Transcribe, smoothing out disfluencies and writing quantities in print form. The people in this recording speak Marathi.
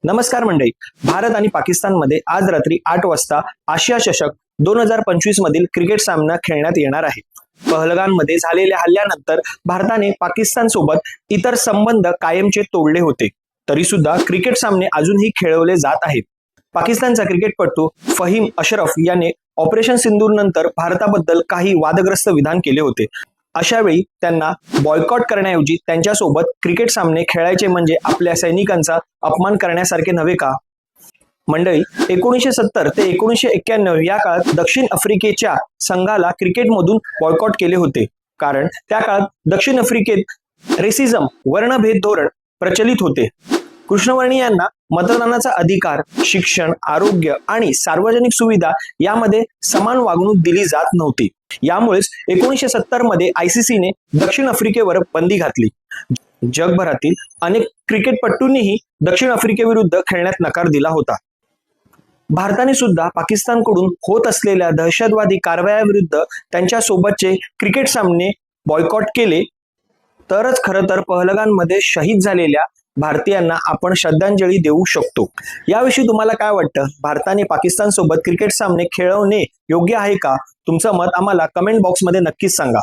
नमस्कार मंडळी. भारत आणि पाकिस्तानमध्ये आज रात्री 8 वाजता आशिया चषक 2025 मधील क्रिकेट सामना खेळण्यात येणार आहे. पहलगाममध्ये झालेल्या हल्ल्यानंतर भारताने पाकिस्तान सोबत इतर संबंध कायमचे तोडले होते. तरी सुद्धा क्रिकेट सामने अजूनही खेळवले जात आहेत. पाकिस्तानचा क्रिकेटपटू फहीम अशरफ याने ऑपरेशन सिंदूर नंतर भारताबद्दल काही वादग्रस्त विधान केले होते. अशा वेळी त्यांना बॉयकॉट करण्याऐवजी त्यांच्यासोबत क्रिकेट सामने खेळायचे म्हणजे आपल्या सैनिकांचा अपमान करण्यासारखे नव्हे का? मंडळी, 1970 ते 1991 या काळात दक्षिण आफ्रिकेच्या संघाला क्रिकेटमधून बॉयकॉट केले होते. कारण त्या काळात दक्षिण आफ्रिकेत रेसिझम वर्णभेद धोरण प्रचलित होते. कृष्णवर्णीयांना मतदानाचा अधिकार, शिक्षण, आरोग्य आणि सार्वजनिक सुविधा यामध्ये समान वागणूक दिली जात नव्हती. यामुळेच 1970 मध्ये आयसीसीने दक्षिण आफ्रिकेवर बंदी घातली. जगभरातील अनेक क्रिकेटपटूंनीही दक्षिण आफ्रिकेविरुद्ध खेळण्यात नकार दिला होता. भारताने सुद्धा पाकिस्तानकडून होत असलेल्या दहशतवादी कारवायाविरुद्ध त्यांच्या सोबतचे क्रिकेट सामने बॉयकॉट केले. तरच खरं तर पहलगाममध्ये शहीद झालेल्या भारतीयांना आपण श्रद्धांजली देऊ शकतो. याविषयी तुम्हाला काय वाटतं? भारताने पाकिस्तान सोबत क्रिकेट सामने खेळवणे योग्य आहे का? तुमचं मत आम्हाला कमेंट बॉक्समध्ये नक्कीच सांगा.